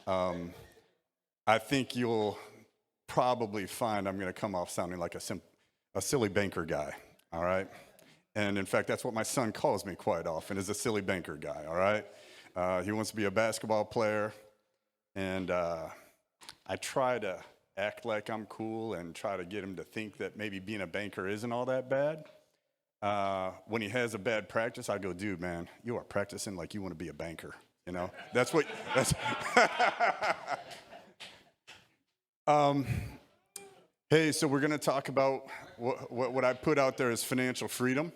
I think you'll probably find I'm going to come off sounding like a silly banker guy, all right? And in fact, that's what my son calls me quite often, is a silly banker guy, all right? He wants to be a basketball player, and I try to act like I'm cool and try to get him to think that maybe being a banker isn't all that bad. When he has a bad practice, I go, dude, man, you are practicing like you want to be a banker, you know? That's. Hey, so we're going to talk about what I put out there as financial freedom.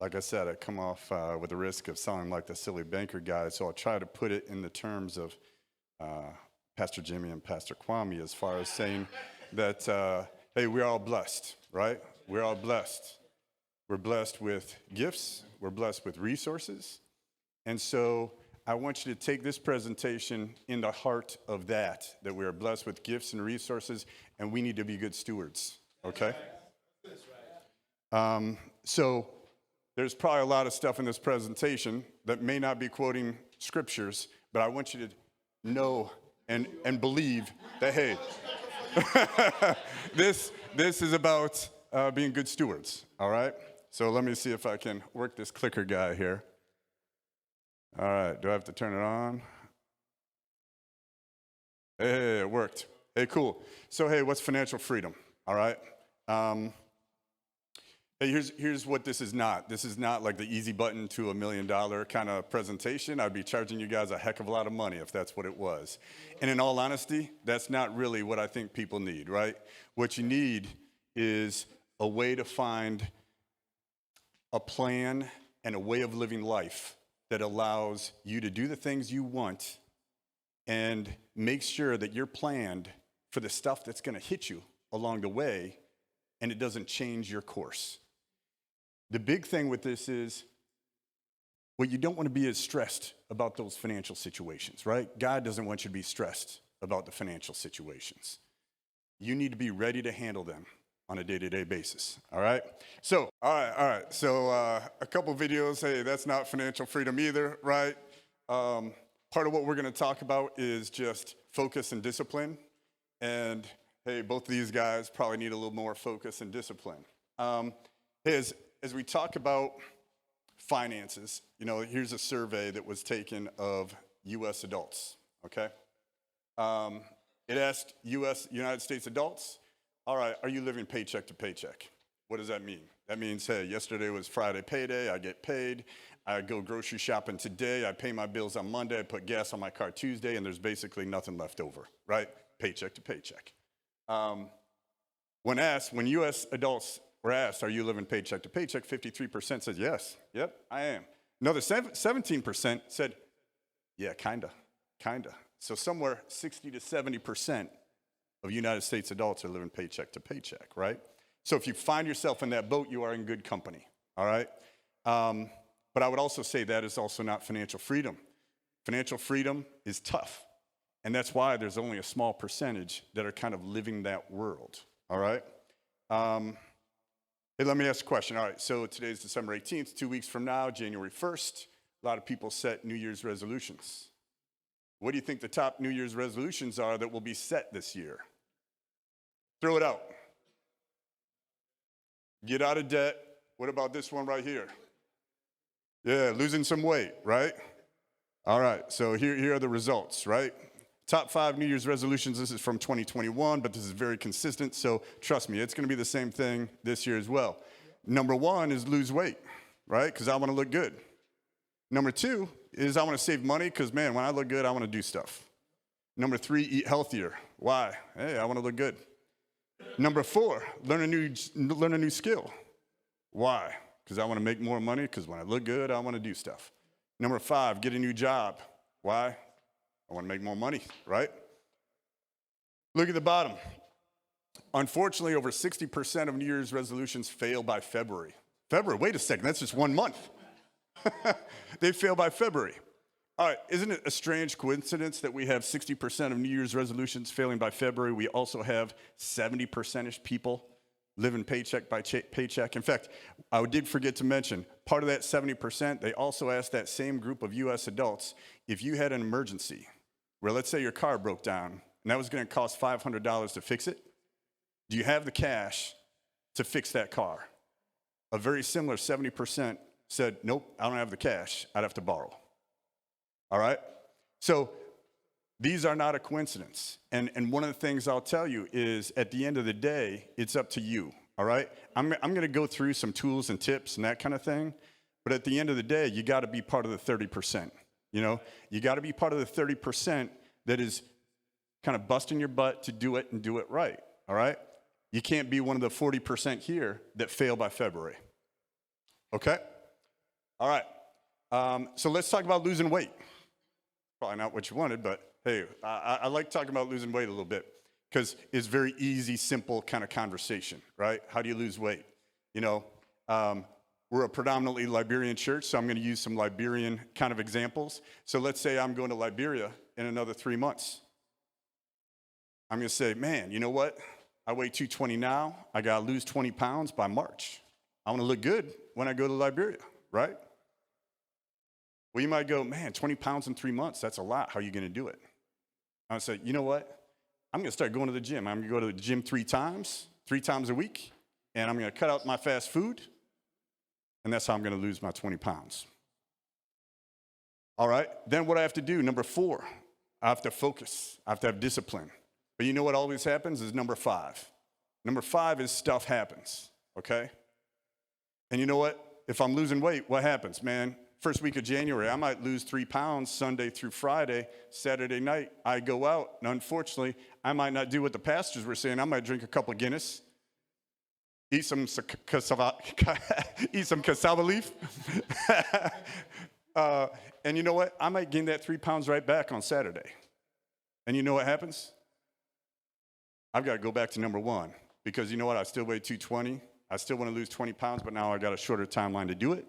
Like I said, I come off with the risk of sounding like the silly banker guy, so I'll try to put it in the terms of Pastor Jimmy and Pastor Kwame, as far as saying that, hey, we're all blessed, right? We're all blessed. We're blessed with gifts. We're blessed with resources. And so I want you to take this presentation in the heart of that we are blessed with gifts and resources, and we need to be good stewards, okay? So there's probably a lot of stuff in this presentation that may not be quoting scriptures, but I want you to know and believe that, hey, this is about being good stewards, all right? So let me see if I can work this clicker guy here. All right, do I have to turn it on? Hey, it worked. Hey, cool. So, hey, what's financial freedom? All right. Hey, here's what this is not. This is not like the easy button to $1 million kind of presentation. I'd be charging you guys a heck of a lot of money if that's what it was. And in all honesty, that's not really what I think people need, right? What you need is a way to find a plan and a way of living life that allows you to do the things you want and make sure that you're planned for the stuff that's going to hit you along the way and it doesn't change your course. The big thing with this is, well, you don't want to be as stressed about those financial situations, right? God doesn't want you to be stressed about the financial situations. You need to be ready to handle them on a day-to-day basis, all right? So, all right. So a couple videos, hey, that's not financial freedom either, right? Part of what we're going to talk about is just focus and discipline. And, hey, both of these guys probably need a little more focus and discipline. Hey, as we talk about finances, you know, here's a survey that was taken of U.S. adults, okay? It asked United States adults, all right, are you living paycheck to paycheck? What does that mean? That means, hey, yesterday was Friday payday, I get paid, I go grocery shopping today, I pay my bills on Monday, I put gas on my car Tuesday, and there's basically nothing left over, right? Paycheck to paycheck. When U.S. adults were asked, are you living paycheck to paycheck, 53% said yes, yep, I am. Another 17% said, yeah, kinda. So somewhere 60 to 70% of United States adults are living paycheck to paycheck, right? So if you find yourself in that boat, you are in good company, all right? But I would also say that is also not financial freedom. Financial freedom is tough, and that's why there's only a small percentage that are kind of living that world, all right? Hey, let me ask a question. All right, so today's December 18th, 2 weeks from now, January 1st, a lot of people set New Year's resolutions. What do you think the top New Year's resolutions are that will be set this year? Throw it out. Get out of debt. What about this one right here? Yeah, losing some weight, right? All right, so here are the results, right? Top 5 New Year's resolutions. This is from 2021, but this is very consistent, so trust me, it's going to be the same thing this year as well. Number 1 is lose weight, right? Because I want to look good. Number 2 is I want to save money because, man, when I look good, I want to do stuff. Number 3, eat healthier. Why? Hey, I want to look good. Number 4, learn a new skill. Why? Because I want to make more money, because when I look good, I want to do stuff. Number 5, get a new job. Why? I want to make more money, right? Look at the bottom. Unfortunately, over 60% of New Year's resolutions fail by February. February, wait a second, that's just 1 month. They fail by February. All right, isn't it a strange coincidence that we have 60% of New Year's resolutions failing by February? We also have 70% people living paycheck by paycheck. In fact, I did forget to mention, part of that 70%, they also asked that same group of U.S. adults, if you had an emergency, where let's say your car broke down, and that was going to cost $500 to fix it, do you have the cash to fix that car? A very similar 70% said, nope, I don't have the cash. I'd have to borrow. All right? So these are not a coincidence. And one of the things I'll tell you is at the end of the day, it's up to you. All right? I'm going to go through some tools and tips and that kind of thing. But at the end of the day, you got to be part of the 30%. You know, you got to be part of the 30% that is kind of busting your butt to do it and do it right. All right? You can't be one of the 40% here that fail by February. Okay? All right. So let's talk about losing weight. Probably not what you wanted, but hey, I like talking about losing weight a little bit because it's very easy, simple kind of conversation, right? How do you lose weight? You know, we're a predominantly Liberian church, so I'm going to use some Liberian kind of examples. So let's say I'm going to Liberia in another 3 months. I'm going to say, man, you know what? I weigh 220 now. I got to lose 20 pounds by March. I want to look good when I go to Liberia, right? Well, you might go, man, 20 pounds in 3 months, that's a lot. How are you going to do it? I would say, you know what? I'm going to start going to the gym. I'm going to go to the gym 3 times a week, and I'm going to cut out my fast food, and that's how I'm going to lose my 20 pounds. All right, then what I have to do, number 4, I have to focus. I have to have discipline. But you know what always happens is number 5. Number 5 is stuff happens, okay? And you know what? If I'm losing weight, what happens, man? First week of January, I might lose 3 pounds Sunday through Friday. Saturday night, I go out, and unfortunately, I might not do what the pastors were saying. I might drink a couple of Guinness, eat some cassava leaf, and you know what? I might gain that 3 pounds right back on Saturday. And you know what happens? I've got to go back to number 1 because you know what? I still weigh 220. I still want to lose 20 pounds, but now I got a shorter timeline to do it.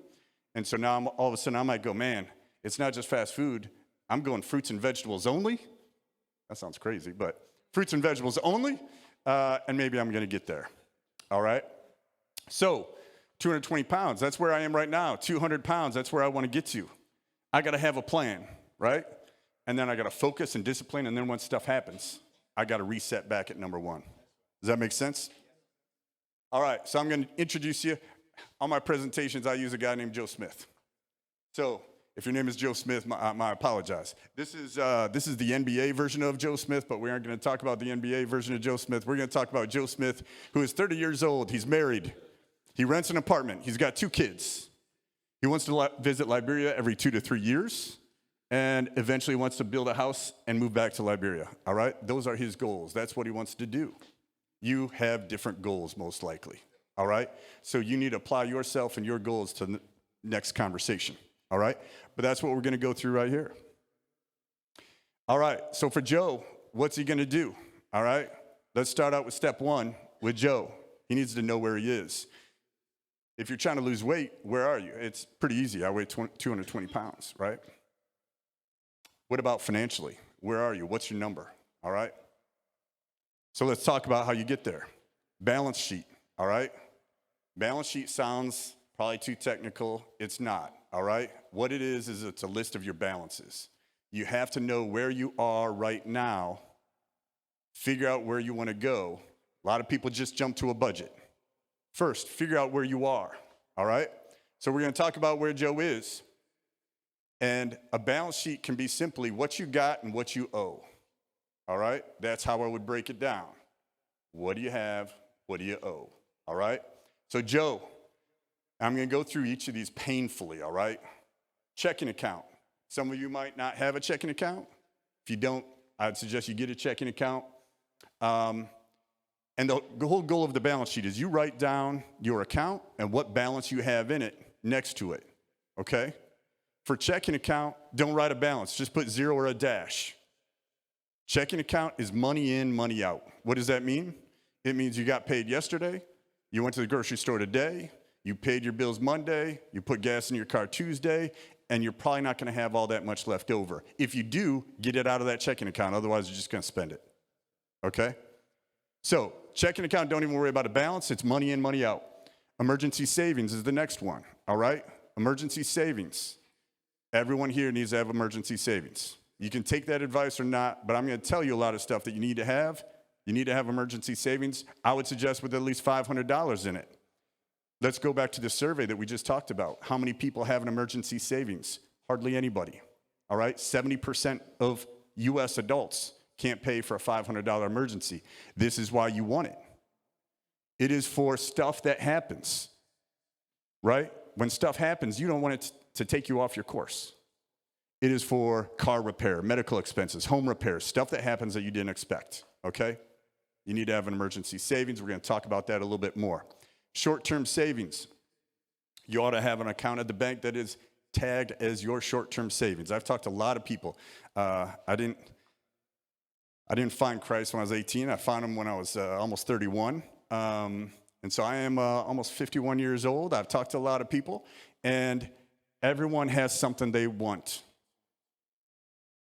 And so now all of a sudden I might go, man, it's not just fast food. I'm going fruits and vegetables only. That sounds crazy, but fruits and vegetables only, and maybe I'm going to get there. All right? So 220 pounds, that's where I am right now. 200 pounds, that's where I want to get to. I got to have a plan, right? And then I got to focus and discipline, and then when stuff happens, I got to reset back at number 1. Does that make sense? All right, so I'm going to introduce you. On my presentations, I use a guy named Joe Smith. So if your name is Joe Smith, I apologize. This is the NBA version of Joe Smith, but we aren't going to talk about the NBA version of Joe Smith. We're going to talk about Joe Smith, who is 30 years old. He's married. He rents an apartment. He's got 2 kids. He wants to visit Liberia every 2 to 3 years, and eventually wants to build a house and move back to Liberia. All right? Those are his goals. That's what he wants to do. You have different goals, most likely. All right? So you need to apply yourself and your goals to the next conversation. All right? But that's what we're going to go through right here. All right. So for Joe, what's he going to do? All right? Let's start out with step 1 with Joe. He needs to know where he is. If you're trying to lose weight, where are you? It's pretty easy. I weigh 220 pounds, right? What about financially? Where are you? What's your number? All right? So let's talk about how you get there. Balance sheet. All right? Balance sheet sounds probably too technical. It's not, all right? What it is it's a list of your balances. You have to know where you are right now, figure out where you want to go. A lot of people just jump to a budget. First, figure out where you are, all right? So we're going to talk about where Joe is. And a balance sheet can be simply what you got and what you owe, all right? That's how I would break it down. What do you have? What do you owe? All right? So Joe, I'm going to go through each of these painfully, all right? Checking account. Some of you might not have a checking account. If you don't, I'd suggest you get a checking account. And the whole goal of the balance sheet is you write down your account and what balance you have in it next to it, okay? For checking account, don't write a balance. Just put 0 or a dash. Checking account is money in, money out. What does that mean? It means you got paid yesterday, you went to the grocery store today, you paid your bills Monday, you put gas in your car Tuesday, and you're probably not going to have all that much left over. If you do, get it out of that checking account. Otherwise, you're just going to spend it. Okay? So checking account, don't even worry about a balance. It's money in, money out. Emergency savings is the next one, all right? Emergency savings. Everyone here needs to have emergency savings. You can take that advice or not, but I'm going to tell you a lot of stuff that you need to have. You need to have emergency savings. I would suggest with at least $500 in it. Let's go back to the survey that we just talked about. How many people have an emergency savings? Hardly anybody, all right? 70% of U.S. adults can't pay for a $500 emergency. This is why you want it. It is for stuff that happens, right? When stuff happens, you don't want it to take you off your course. It is for car repair, medical expenses, home repair, stuff that happens that you didn't expect, okay? You need to have an emergency savings. We're going to talk about that a little bit more. Short-term savings. You ought to have an account at the bank that is tagged as your short-term savings. I've talked to a lot of people. I didn't find Christ when I was 18. I found him when I was almost 31. And so I am almost 51 years old. I've talked to a lot of people, and everyone has something they want.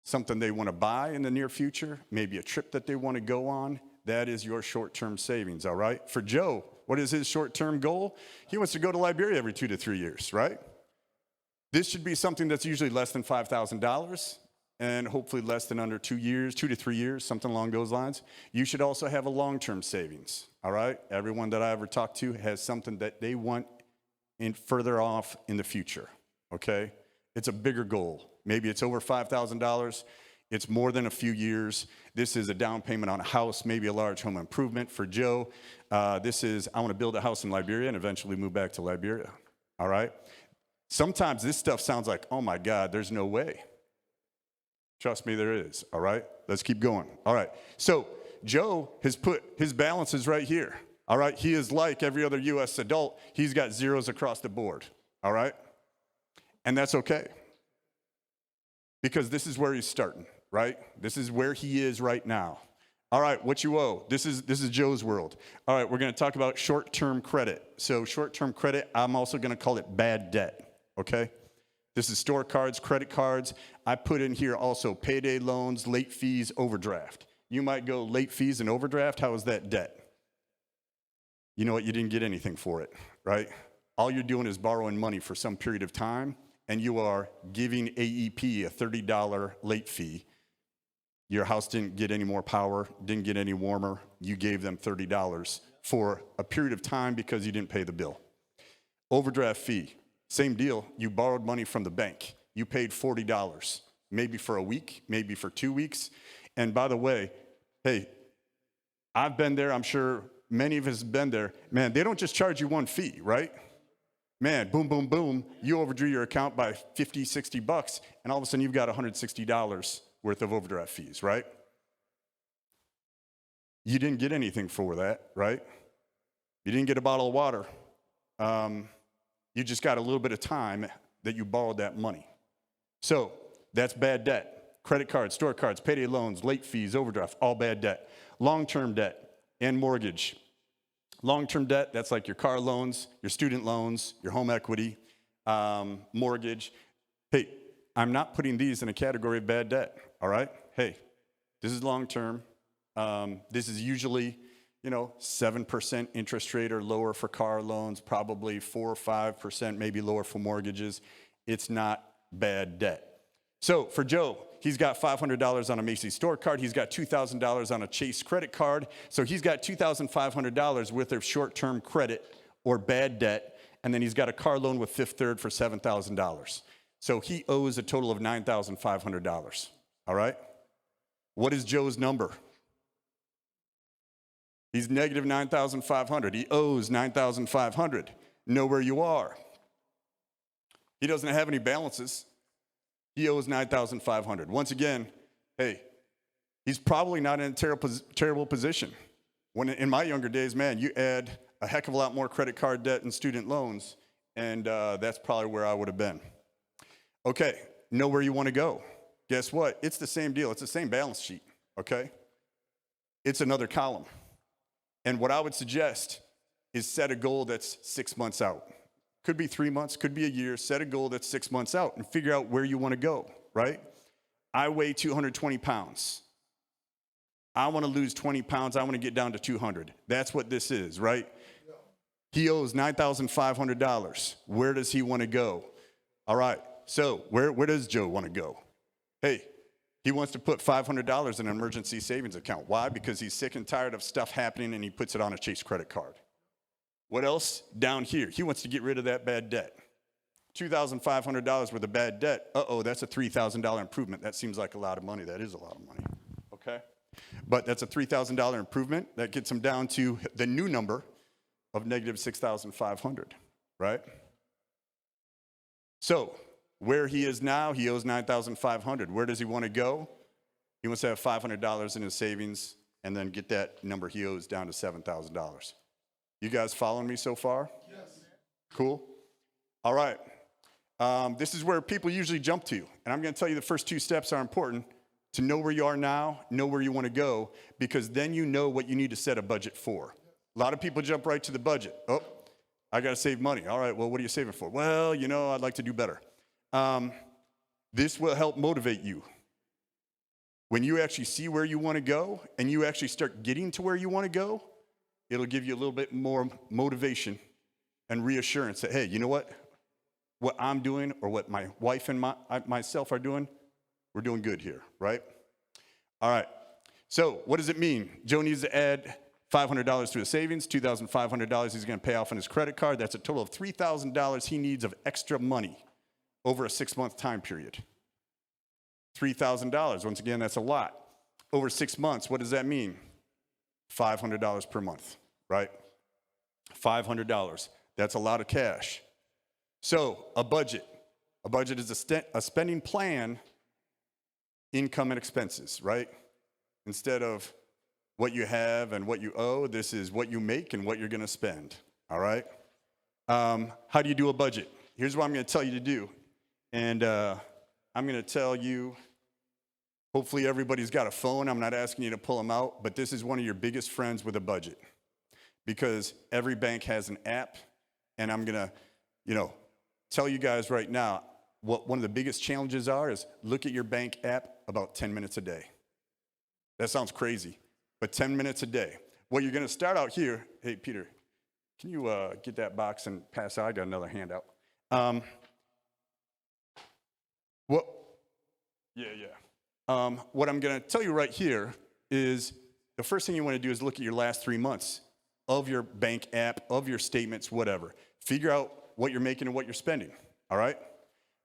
Something they want to buy in the near future, maybe a trip that they want to go on. That is your short-term savings, all right? For Joe, what is his short-term goal? He wants to go to Liberia every 2 to 3 years, right? This should be something that's usually less than $5,000 and hopefully less than under 2 years, 2 to 3 years, something along those lines. You should also have a long-term savings, all right? Everyone that I ever talked to has something that they want in further off in the future, okay? It's a bigger goal. Maybe it's over $5,000. It's more than a few years. This is a down payment on a house, maybe a large home improvement. For Joe, this is, I want to build a house in Liberia and eventually move back to Liberia, all right? Sometimes this stuff sounds like, oh my God, there's no way. Trust me, there is, all right? Let's keep going. All right, so Joe has put his balances right here, all right? He is like every other U.S. adult. He's got zeros across the board, all right? And that's okay, because this is where he's starting, right? This is where he is right now. All right, what you owe. This is Joe's world. All right, we're going to talk about short-term credit. So short-term credit, I'm also going to call it bad debt, okay? This is store cards, credit cards. I put in here also payday loans, late fees, overdraft. You might go late fees and overdraft. How is that debt? You know what? You didn't get anything for it, right? All you're doing is borrowing money for some period of time, and you are giving AEP a $30 late fee. Your house didn't get any more power, didn't get any warmer. You gave them $30 for a period of time because you didn't pay the bill. Overdraft fee, same deal. You borrowed money from the bank. You paid $40, maybe for a week, maybe for 2 weeks. And by the way, hey, I've been there. I'm sure many of us have been there. Man, they don't just charge you one fee, right? Man, boom, boom, boom, you overdrew your account by $50, $60, and all of a sudden you've got $160 worth of overdraft fees, right? You didn't get anything for that, right? You didn't get a bottle of water. You just got a little bit of time that you borrowed that money. So that's bad debt. Credit cards, store cards, payday loans, late fees, overdraft, all bad debt. Long-term debt and mortgage. Long-term debt, that's like your car loans, your student loans, your home equity, mortgage. Hey, I'm not putting these in a category of bad debt, all right? Hey, this is long-term. This is usually, 7% interest rate or lower for car loans, probably 4 or 5%, maybe lower for mortgages. It's not bad debt. So for Joe, he's got $500 on a Macy's store card. He's got $2,000 on a Chase credit card. So he's got $2,500 worth of short-term credit or bad debt. And then he's got a car loan with Fifth Third for $7,000. So he owes a total of $9,500. All right? What is Joe's number? He's negative $9,500. He owes $9,500. Know where you are. He doesn't have any balances. He owes $9,500. Once again, hey, he's probably not in a terrible position. When in my younger days, man, you add a heck of a lot more credit card debt and student loans, and that's probably where I would have been. Okay, know where you want to go. Guess what? It's the same deal. It's the same balance sheet, okay? It's another column. And what I would suggest is set a goal that's 6 months out. Could be 3 months, could be a year. Set a goal that's 6 months out and figure out where you want to go, right? I weigh 220 pounds. I want to lose 20 pounds. I want to get down to 200. That's what this is, right? He owes $9,500. Where does he want to go? All right, so where does Joe want to go? Hey, he wants to put $500 in an emergency savings account. Why? Because he's sick and tired of stuff happening and he puts it on a Chase credit card. What else? Down here, he wants to get rid of that bad debt. $2,500 worth of bad debt. Uh-oh, that's a $3,000 improvement. That seems like a lot of money. That is a lot of money, okay? But that's a $3,000 improvement. That gets him down to the new number of negative $6,500, right? So where he is now, he owes $9,500. Where does he want to go? He wants to have $500 in his savings and then get that number he owes down to $7,000. You guys following me so far? Yes. Cool. All right. This is where people usually jump to. And I'm going to tell you the first 2 steps are important to know where you are now, know where you want to go, because then you know what you need to set a budget for. A lot of people jump right to the budget. Oh, I got to save money. All right, well, what are you saving for? Well, I'd like to do better. This will help motivate you. When you actually see where you want to go and you actually start getting to where you want to go, it'll give you a little bit more motivation and reassurance that, hey, you know what? What I'm doing or what my wife and myself are doing, we're doing good here, right? All right. So what does it mean? Joe needs to add $500 to his savings, $2,500 he's going to pay off on his credit card. That's a total of $3,000 he needs of extra money over a 6-month time period. $3,000. Once again, that's a lot. Over 6 months, what does that mean? $500 per month, right? $500. That's a lot of cash. So a budget. A budget is a spending plan, income and expenses, right? Instead of what you have and what you owe, this is what you make and what you're going to spend, all right? How do you do a budget? Here's what I'm going to tell you to do. And I'm going to tell you, hopefully everybody's got a phone. I'm not asking you to pull them out, but this is one of your biggest friends with a budget. Because every bank has an app, and I'm going to, tell you guys right now, what one of the biggest challenges are is look at your bank app about 10 minutes a day. That sounds crazy, but 10 minutes a day. What you're going to start out here, hey, Peter, can you get that box and pass out? I got another handout. What I'm going to tell you right here is the first thing you want to do is look at your last 3 months of your bank app, of your statements, whatever. Figure out what you're making and what you're spending, all right?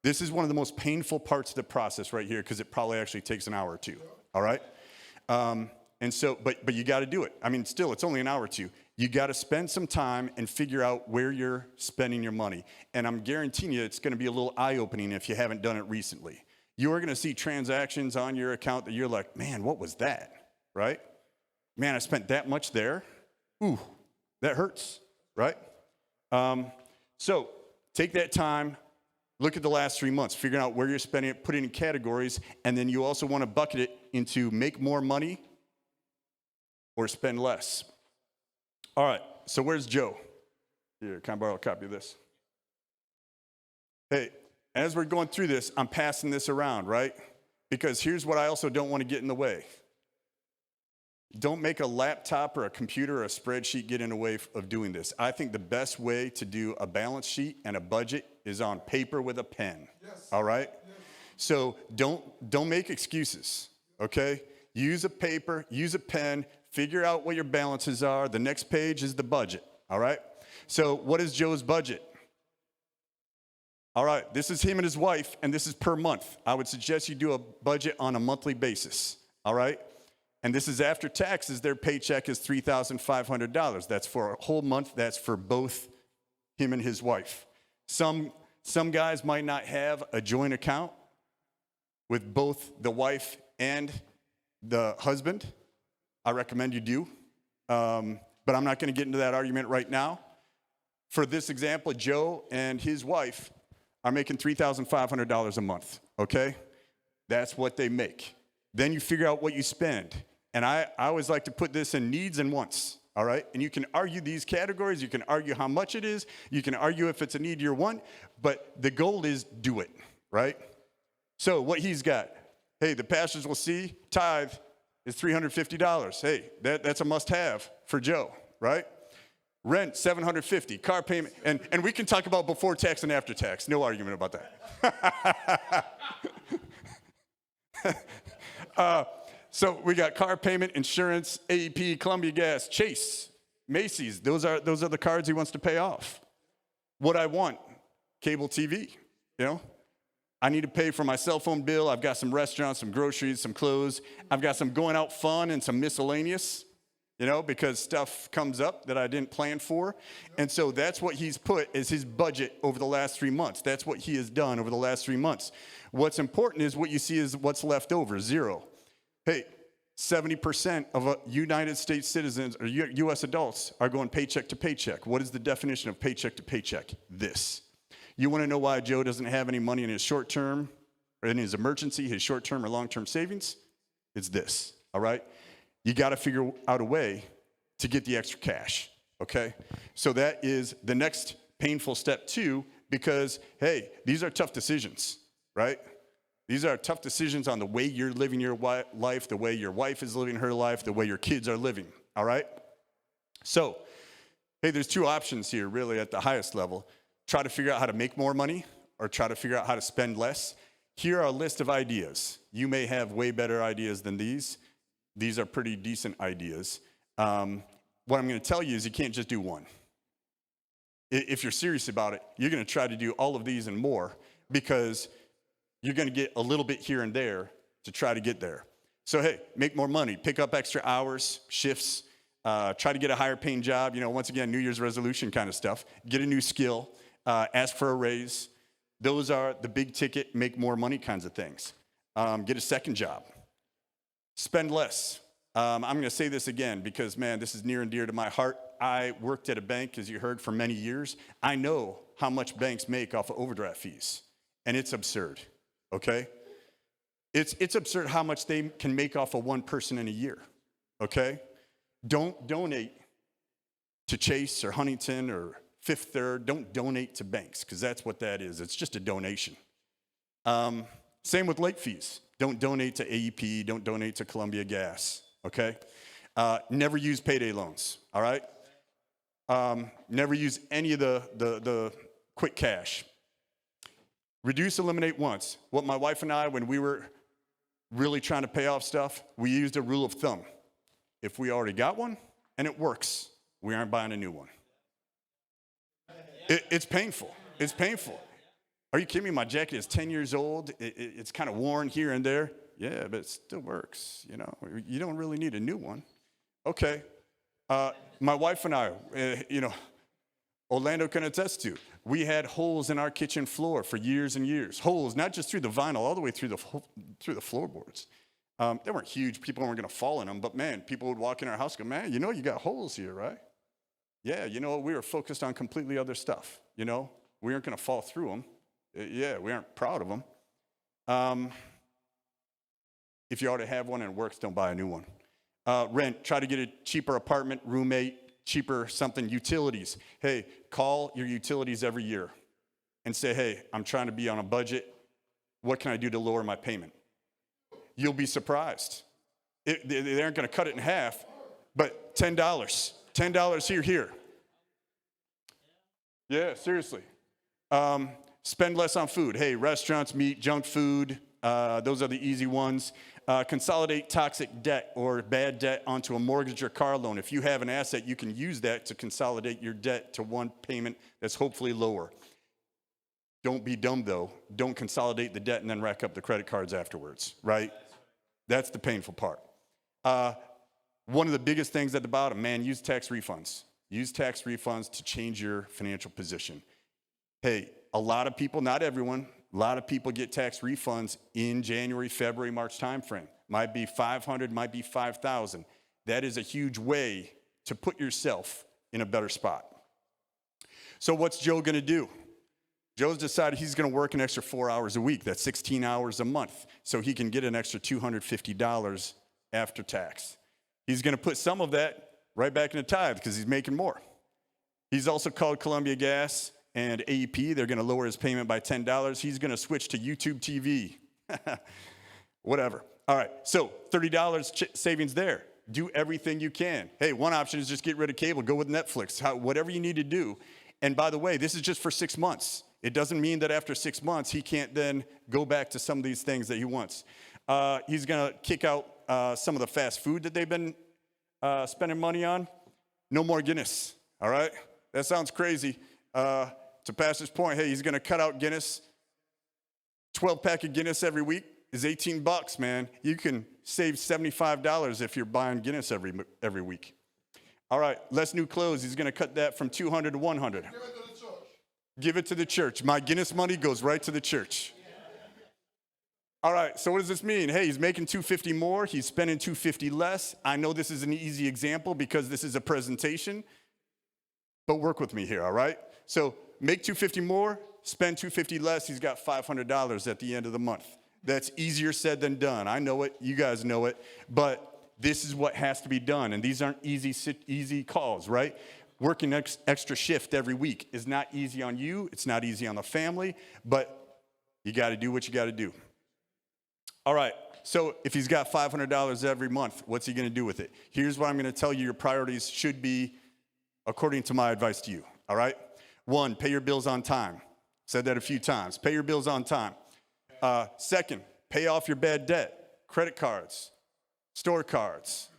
This is one of the most painful parts of the process right here because it probably actually takes an hour or two, all right? And so, but you got to do it. I mean, still, it's only an hour or two. You got to spend some time and figure out where you're spending your money. And I'm guaranteeing you it's going to be a little eye-opening if you haven't done it recently. You are going to see transactions on your account that you're like, man, what was that, right? Man, I spent that much there. Ooh, that hurts, right? So take that time, look at the last 3 months, figure out where you're spending it, put it in categories, and then you also want to bucket it into make more money or spend less. All right, so where's Joe? Here, can I borrow a copy of this? Hey, as we're going through this, I'm passing this around, right? Because here's what I also don't want to get in the way. Don't make a laptop or a computer or a spreadsheet get in the way of doing this. I think the best way to do a balance sheet and a budget is on paper with a pen. Yes. All right? Yes. So don't make excuses, okay? Use a paper, use a pen, figure out what your balances are. The next page is the budget, all right? So what is Joe's budget? All right, this is him and his wife, and this is per month. I would suggest you do a budget on a monthly basis, all right? And this is after taxes. Their paycheck is $3,500. That's for a whole month. That's for both him and his wife. Some guys might not have a joint account with both the wife and the husband. I recommend you do. But I'm not going to get into that argument right now. For this example, Joe and his wife are making $3,500 a month, okay? That's what they make. Then you figure out what you spend. And I always like to put this in needs and wants, all right? And you can argue these categories. You can argue how much it is. You can argue if it's a need or want. But the goal is do it, right? So what he's got, hey, the pastors will see, tithe is $350. Hey, that's a must-have for Joe, right? Rent, $750. Car payment, and we can talk about before tax and after tax. No argument about that. So we got car payment, insurance, AEP, Columbia Gas, Chase, Macy's. Those are the cards he wants to pay off. What I want, cable TV, I need to pay for my cell phone bill. I've got some restaurants, some groceries, some clothes. I've got some going out fun and some miscellaneous, because stuff comes up that I didn't plan for. And so that's what he's put as his budget over the last 3 months. That's what he has done over the last 3 months. What's important is what you see is what's left over, zero. Hey, 70% of United States citizens or U.S. adults are going paycheck to paycheck. What is the definition of paycheck to paycheck? This. You want to know why Joe doesn't have any money in his short term or in his emergency, his short term or long term savings? It's this, all right? You got to figure out a way to get the extra cash, okay? So that is the next painful step too, because, hey, these are tough decisions, right? These are tough decisions on the way you're living your life, the way your wife is living her life, the way your kids are living, all right? So, hey, there's two options here really at the highest level. Try to figure out how to make more money or try to figure out how to spend less. Here are a list of ideas. You may have way better ideas than these. These are pretty decent ideas. What I'm going to tell you is you can't just do one. If you're serious about it, you're going to try to do all of these and more because you're going to get a little bit here and there to try to get there. So, hey, make more money, pick up extra hours, shifts, try to get a higher paying job. Once again, New Year's resolution kind of stuff. Get a new skill, ask for a raise. Those are the big ticket, make more money kinds of things. Get a second job. Spend less. I'm going to say this again because, man, this is near and dear to my heart. I worked at a bank, as you heard, for many years. I know how much banks make off of overdraft fees, and it's absurd. Okay? It's absurd how much they can make off of one person in a year. Okay? Don't donate to Chase or Huntington or Fifth Third. Don't donate to banks because that's what that is. It's just a donation. Same with late fees. Don't donate to AEP. Don't donate to Columbia Gas. Okay? Never use payday loans. All right? Never use any of the quick cash. Reduce, eliminate once. What my wife and I, when we were really trying to pay off stuff, we used a rule of thumb. If we already got one and it works, we aren't buying a new one. It's painful. It's painful. Are you kidding me? My jacket is 10 years old. It's kind of worn here and there. Yeah, but it still works. You don't really need a new one. Okay. My wife and I, Orlando can attest to. We had holes in our kitchen floor for years and years. Holes, not just through the vinyl, all the way through the floorboards. They weren't huge. People weren't going to fall in them. But, man, people would walk in our house and go, man, you got holes here, right? Yeah, we were focused on completely other stuff. We weren't going to fall through them. Yeah, we aren't proud of them. If you already have one and it works, don't buy a new one. Rent, try to get a cheaper apartment, roommate, cheaper something, utilities. Hey, call your utilities every year and say, hey, I'm trying to be on a budget. What can I do to lower my payment? You'll be surprised. They aren't going to cut it in half, but $10. $10 here. Yeah, seriously. Spend less on food. Hey, restaurants, meat, junk food, those are the easy ones. Consolidate toxic debt or bad debt onto a mortgage or car loan. If you have an asset, you can use that to consolidate your debt to one payment that's hopefully lower. Don't be dumb, though. Don't consolidate the debt and then rack up the credit cards afterwards, right? That's the painful part. One of the biggest things at the bottom, man, use tax refunds. Use tax refunds to change your financial position. Hey, a lot of people, not everyone, a lot of people get tax refunds in January, February, March timeframe. Might be $500, might be $5,000. That is a huge way to put yourself in a better spot. So what's Joe going to do? Joe's decided he's going to work an extra 4 hours a week. That's 16 hours a month. So he can get an extra $250 after tax. He's going to put some of that right back in the tithe because he's making more. He's also called Columbia Gas and AEP. They're going to lower his payment by $10. He's going to switch to YouTube TV. Whatever. All right, so $30 savings there. Do everything you can. Hey, one option is just get rid of cable, go with Netflix, whatever you need to do. And by the way, this is just for 6 months. It doesn't mean that after 6 months, he can't then go back to some of these things that he wants. He's gonna kick out some of the fast food that they've been spending money on. No more Guinness, all right? That sounds crazy. To Pastor's point, hey, he's gonna cut out Guinness. 12-pack of Guinness every week is $18, man. You can save $75 if you're buying Guinness every week. All right, less new clothes. He's gonna cut that from $200 to $100. Give it to the church. Give it to the church. My Guinness money goes right to the church. All right, so what does this mean? Hey, he's making $250 more. He's spending $250 less. I know this is an easy example because this is a presentation, but work with me here, all right? So make $250 more, spend $250 less. He's got $500 at the end of the month. That's easier said than done. I know it. You guys know it. But this is what has to be done, and these aren't easy calls, right? Working extra shift every week is not easy on you. It's not easy on the family, but you got to do what you got to do. All right, so if he's got $500 every month, what's he going to do with it? Here's what I'm going to tell you your priorities should be according to my advice to you, all right? 1, pay your bills on time. Said that a few times. Pay your bills on time. 2nd, pay off your bad debt, credit cards, store cards.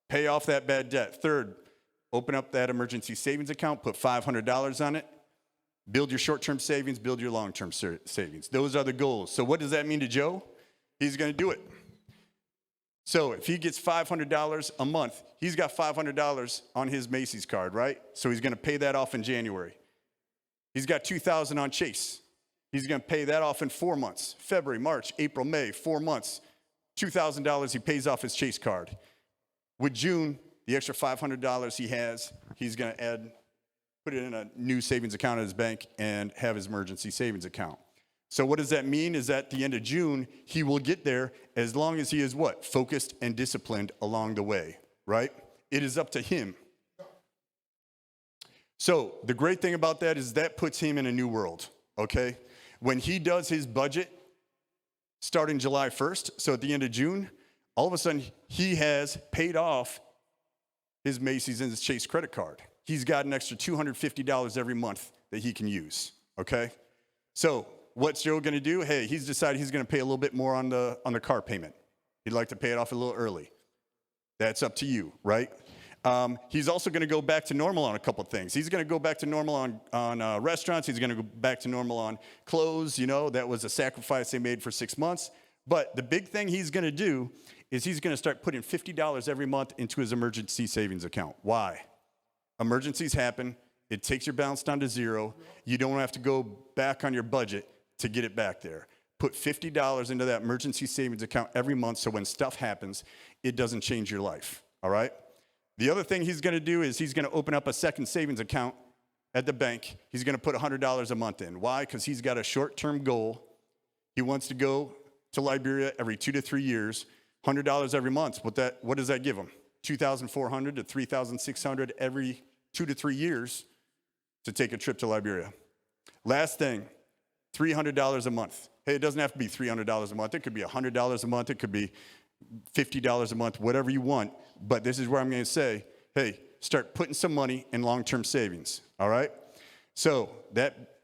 Pay off that bad debt. 3rd, open up that emergency savings account, put $500 on it. Build your short-term savings, build your long-term savings. Those are the goals. So what does that mean to Joe? He's going to do it. So if he gets $500 a month, he's got $500 on his Macy's card, right? So he's going to pay that off in January. He's got $2,000 on Chase. He's going to pay that off in 4 months. February, March, April, May, 4 months. $2,000 he pays off his Chase card. With June, the extra $500 he has, he's going to put it in a new savings account at his bank and have his emergency savings account. So what does that mean is at the end of June, he will get there as long as he is what? Focused and disciplined along the way, right? It is up to him. So the great thing about that is that puts him in a new world, okay? When he does his budget starting July 1st, so at the end of June, all of a sudden he has paid off his Macy's and his Chase credit card. He's got an extra $250 every month that he can use, okay? So what's Joe going to do? Hey, he's decided he's going to pay a little bit more on the car payment. He'd like to pay it off a little early. That's up to you, right? He's also going to go back to normal on a couple of things. He's going to go back to normal on restaurants. He's going to go back to normal on clothes. You know, that was a sacrifice they made for 6 months. But the big thing he's going to do is he's going to start putting $50 every month into his emergency savings account. Why? Emergencies happen. It takes your balance down to zero. You don't have to go back on your budget to get it back there. Put $50 into that emergency savings account every month so when stuff happens, it doesn't change your life, all right? The other thing he's going to do is he's going to open up a second savings account at the bank. He's going to put $100 a month in. Why? Because he's got a short-term goal. He wants to go to Liberia every 2 to 3 years, $100 every month. What does that give him? $2,400 to $3,600 every 2 to 3 years to take a trip to Liberia. Last thing, $300 a month. Hey, it doesn't have to be $300 a month. It could be $100 a month. It could be $50 a month, whatever you want. But this is where I'm going to say, hey, start putting some money in long-term savings, all right? So that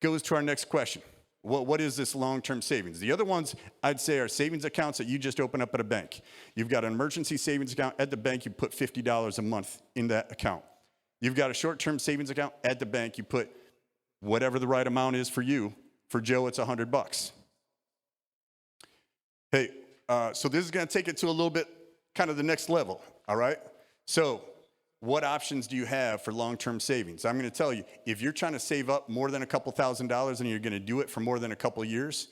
goes to our next question. What is this long-term savings? The other ones, I'd say, are savings accounts that you just open up at a bank. You've got an emergency savings account at the bank. You put $50 a month in that account. You've got a short-term savings account at the bank. You put whatever the right amount is for you. For Joe, it's $100. Hey, so this is going to take it to a little bit kind of the next level, all right? So what options do you have for long-term savings? I'm going to tell you, if you're trying to save up more than a couple $1,000s and you're going to do it for more than a couple years,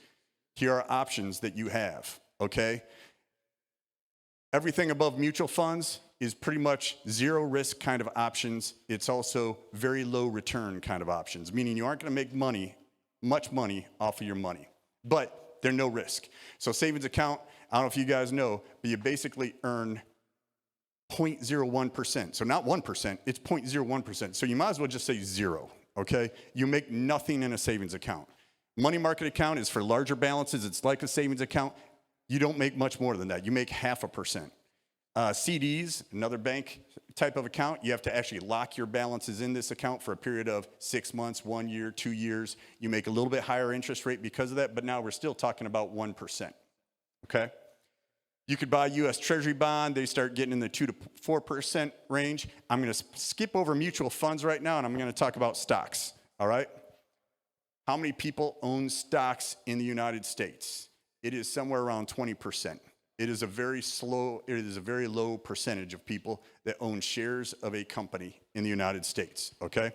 here are options that you have, okay? Everything above mutual funds is pretty much zero risk kind of options. It's also very low return kind of options, meaning you aren't going to make much money off of your money, but they're no risk. So savings account, I don't know if you guys know, but you basically earn 0.01%. So not 1%, it's 0.01%. So you might as well just say zero, okay? You make nothing in a savings account. Money market account is for larger balances. It's like a savings account. You don't make much more than that. You make 0.5%. CDs, another bank type of account, you have to actually lock your balances in this account for a period of 6 months, 1 year, 2 years. You make a little bit higher interest rate because of that, but now we're still talking about 1%, okay? You could buy U.S. Treasury bond. They start getting in the 2 to 4% range. I'm going to skip over mutual funds right now, and I'm going to talk about stocks, all right? How many people own stocks in the United States? It is somewhere around 20%. It is a very low percentage of people that own shares of a company in the United States, okay?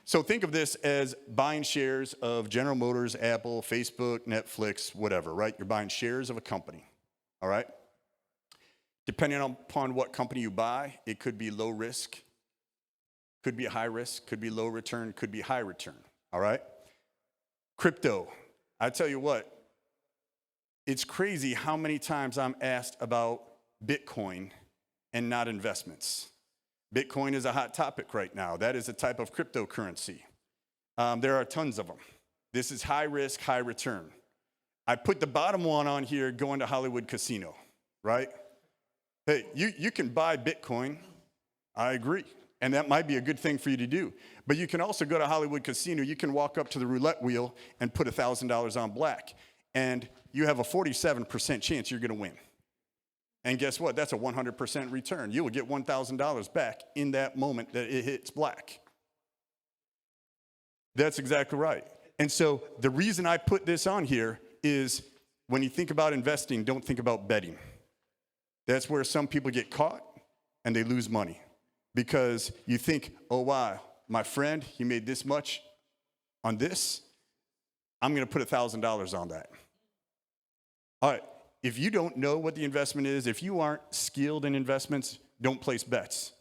So think of this as buying shares of General Motors, Apple, Facebook, Netflix, whatever, right? You're buying shares of a company, all right? Depending upon what company you buy, it could be low risk, could be high risk, could be low return, could be high return, all right? Crypto, I tell you what, it's crazy how many times I'm asked about Bitcoin and not investments. Bitcoin is a hot topic right now. That is a type of cryptocurrency. There are tons of them. This is high risk, high return. I put the bottom one on here, going to Hollywood Casino, right? Hey, you can buy Bitcoin. I agree. And that might be a good thing for you to do. But you can also go to Hollywood Casino. You can walk up to the roulette wheel and put $1,000 on black. And you have a 47% chance you're going to win. And guess what? That's a 100% return. You will get $1,000 back in that moment that it hits black. That's exactly right. And so the reason I put this on here is when you think about investing, don't think about betting. That's where some people get caught and they lose money because you think, oh, wow, my friend, he made this much on this. I'm going to put $1,000 on that. All right, if you don't know what the investment is, if you aren't skilled in investments, don't place bets.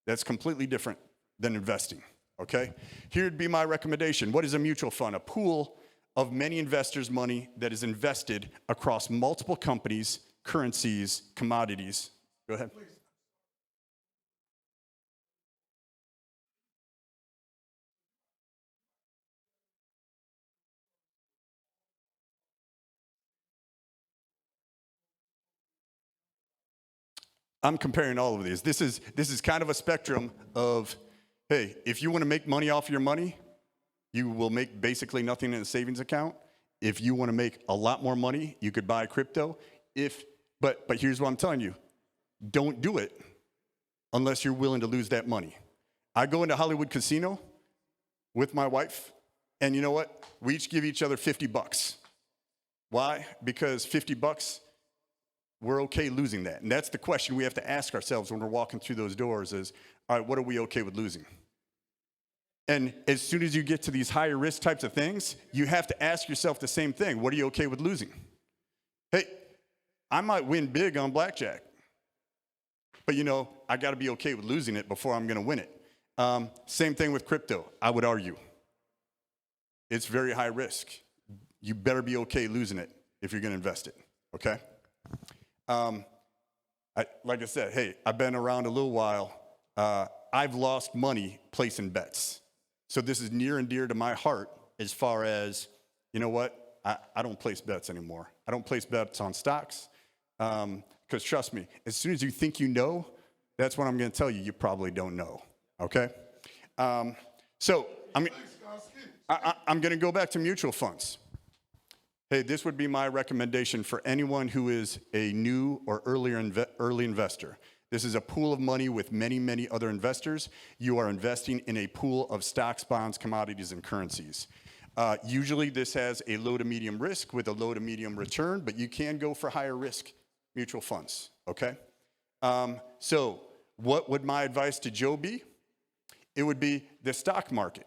That's completely different than investing, okay? Here'd be my recommendation. What is a mutual fund? A pool of many investors' money that is invested across multiple companies, currencies, commodities. Go ahead. Please. I'm comparing all of these. This is kind of a spectrum of, hey, if you want to make money off your money, you will make basically nothing in a savings account. If you want to make a lot more money, you could buy crypto. But here's what I'm telling you. Don't do it unless you're willing to lose that money. I go into Hollywood Casino with my wife, and you know what? We each give each other $50. Why? Because $50, we're okay losing that. And that's the question we have to ask ourselves when we're walking through those doors is, all right, what are we okay with losing? And as soon as you get to these higher risk types of things, you have to ask yourself the same thing. What are you okay with losing? Hey, I might win big on blackjack, but I got to be okay with losing it before I'm going to win it. Same thing with crypto, I would argue. It's very high risk. You better be okay losing it if you're going to invest it, okay? Like I said, hey, I've been around a little while. I've lost money placing bets. So this is near and dear to my heart as far as, you know what? I don't place bets anymore. I don't place bets on stocks because trust me, as soon as you think you know, that's when I'm going to tell you probably don't know, okay? So I'm going to go back to mutual funds. Hey, this would be my recommendation for anyone who is a new or early investor. This is a pool of money with many, many other investors. You are investing in a pool of stocks, bonds, commodities, and currencies. Usually this has a low to medium risk with a low to medium return, but you can go for higher risk mutual funds, okay? So what would my advice to Joe be? It would be the stock market.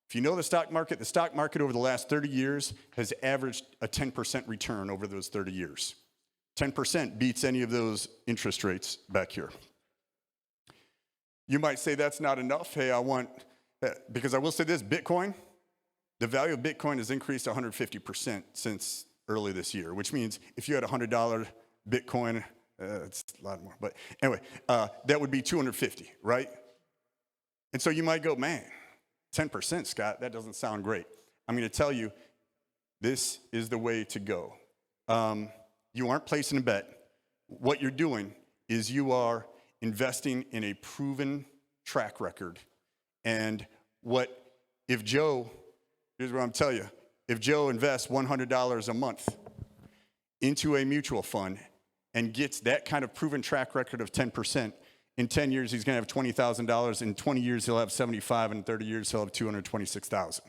If you know the stock market over the last 30 years has averaged a 10% return over those 30 years. 10% beats any of those interest rates back here. You might say that's not enough. Hey, because I will say this, Bitcoin, the value of Bitcoin has increased 150% since early this year, which means if you had $100 Bitcoin, it's a lot more, but anyway, that would be 250, right? And so you might go, man, 10%, Scott, that doesn't sound great. I'm going to tell you, this is the way to go. You aren't placing a bet. What you're doing is you are investing in a proven track record. And if Joe, here's what I'm telling you, if Joe invests $100 a month into a mutual fund and gets that kind of proven track record of 10%, in 10 years, he's going to have $20,000. In 20 years, he'll have $75,000. In 30 years, he'll have $226,000.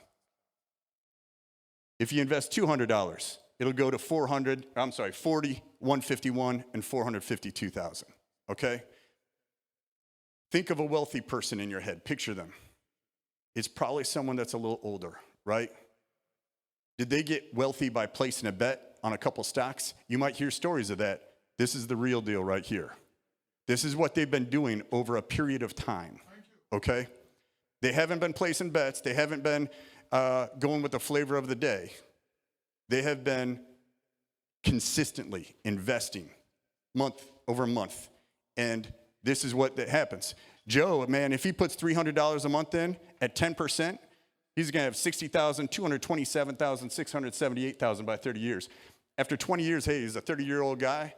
If you invest $200, it'll go to 40, 151, and 452,000. Okay? Think of a wealthy person in your head. Picture them. It's probably someone that's a little older, right? Did they get wealthy by placing a bet on a couple stocks? You might hear stories of that. This is the real deal right here. This is what they've been doing over a period of time, okay? They haven't been placing bets. They haven't been going with the flavor of the day. They have been consistently investing month over month, and this is what happens. Joe, man, if he puts $300 a month in at 10%, he's going to have $60,000, $227,000, $678,000 by 30 years. After 20 years, hey, he's a 30-year-old guy.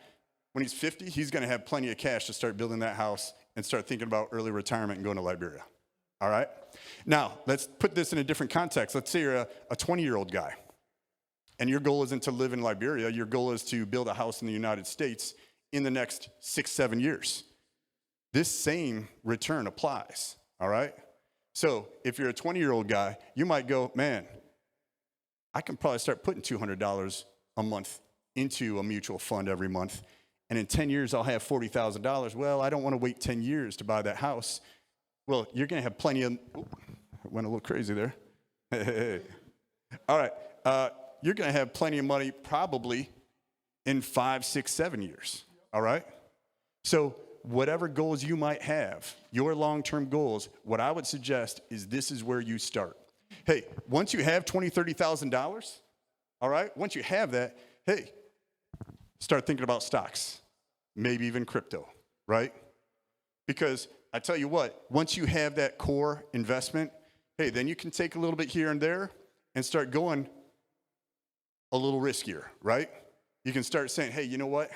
When he's 50, he's going to have plenty of cash to start building that house and start thinking about early retirement and going to Liberia. All right? Now, let's put this in a different context. Let's say you're a 20-year-old guy, and your goal isn't to live in Liberia. Your goal is to build a house in the United States in the next 6-7 years. This same return applies. All right? So if you're a 20-year-old guy, you might go, man, I can probably start putting $200 a month into a mutual fund every month. And in 10 years, I'll have $40,000. Well, I don't want to wait 10 years to buy that house. Well, you're going to have plenty of, I went a little crazy there. All right. You're going to have plenty of money probably in 5, 6, 7 years. All right. So whatever goals you might have, your long-term goals, what I would suggest is this is where you start. Hey, once you have $20,000, $30,000, all right, once you have that, hey, start thinking about stocks, maybe even crypto, right? Because I tell you what, once you have that core investment, hey, then you can take a little bit here and there and start going a little riskier, right? You can start saying, hey, you know what?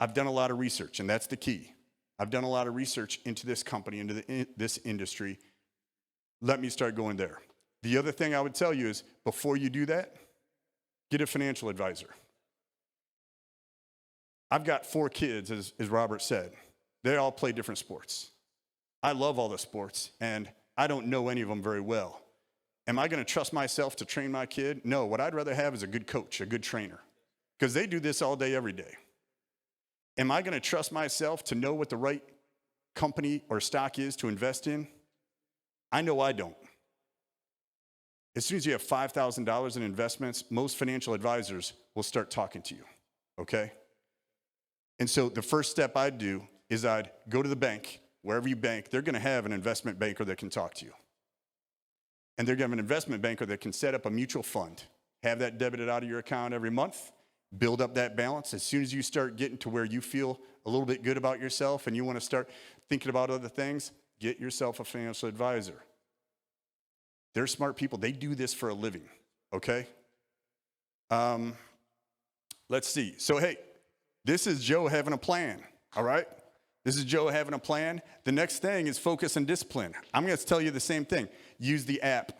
I've done a lot of research, and that's the key. I've done a lot of research into this company, into this industry. Let me start going there. The other thing I would tell you is before you do that, get a financial advisor. I've got 4 kids, as Robert said. They all play different sports. I love all the sports, and I don't know any of them very well. Am I going to trust myself to train my kid? No, what I'd rather have is a good coach, a good trainer, because they do this all day, every day. Am I going to trust myself to know what the right company or stock is to invest in? I know I don't. As soon as you have $5,000 in investments, most financial advisors will start talking to you, okay? And so the first step I'd do is I'd go to the bank. Wherever you bank, they're going to have an investment banker that can talk to you. And they're going to have an investment banker that can set up a mutual fund, have that debited out of your account every month, build up that balance. As soon as you start getting to where you feel a little bit good about yourself and you want to start thinking about other things, get yourself a financial advisor. They're smart people. They do this for a living, okay? Let's see. So, hey, this is Joe having a plan, all right? This is Joe having a plan. The next thing is focus and discipline. I'm going to tell you the same thing. Use the app,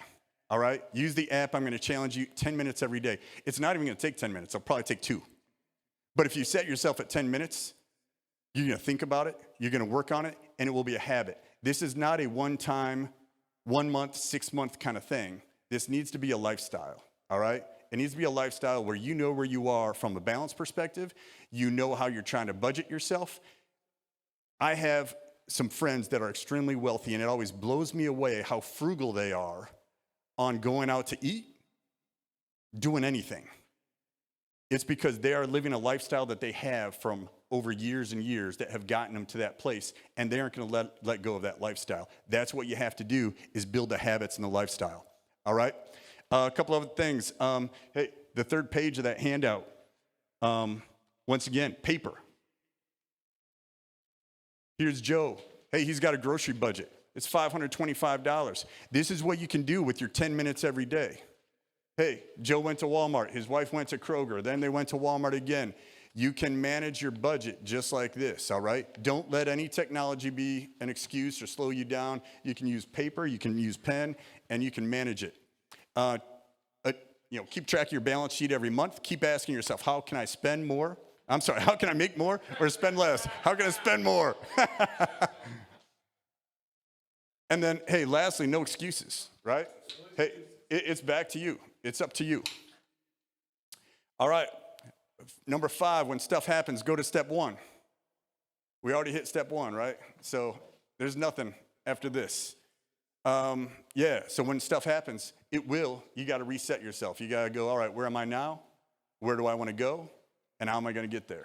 all right? Use the app. I'm going to challenge you 10 minutes every day. It's not even going to take 10 minutes. It'll probably take 2. But if you set yourself at 10 minutes, you're going to think about it, you're going to work on it, and it will be a habit. This is not a one-time, 1 month, 6 month kind of thing. This needs to be a lifestyle, all right? It needs to be a lifestyle where you know where you are from a balance perspective. You know how you're trying to budget yourself. I have some friends that are extremely wealthy, and it always blows me away how frugal they are on going out to eat, doing anything. It's because they are living a lifestyle that they have from over years and years that have gotten them to that place, and they aren't going to let go of that lifestyle. That's what you have to do, is build the habits and the lifestyle. All right? A couple other things. Hey, the third page of that handout, once again, paper. Here's Joe. Hey, he's got a grocery budget. It's $525. This is what you can do with your 10 minutes every day. Hey, Joe went to Walmart. His wife went to Kroger. Then they went to Walmart again. You can manage your budget just like this, all right? Don't let any technology be an excuse or slow you down. You can use paper, you can use pen, and you can manage it. Keep track of your balance sheet every month. Keep asking yourself, how can I spend more? I'm sorry, how can I make more or spend less? How can I spend more? And then, hey, lastly, no excuses, right? Hey, it's back to you. It's up to you. All right. Number 5, when stuff happens, go to step 1. We already hit step 1, right? So there's nothing after this. So when stuff happens, you got to reset yourself. You got to go, all right, where am I now? Where do I want to go? And how am I going to get there?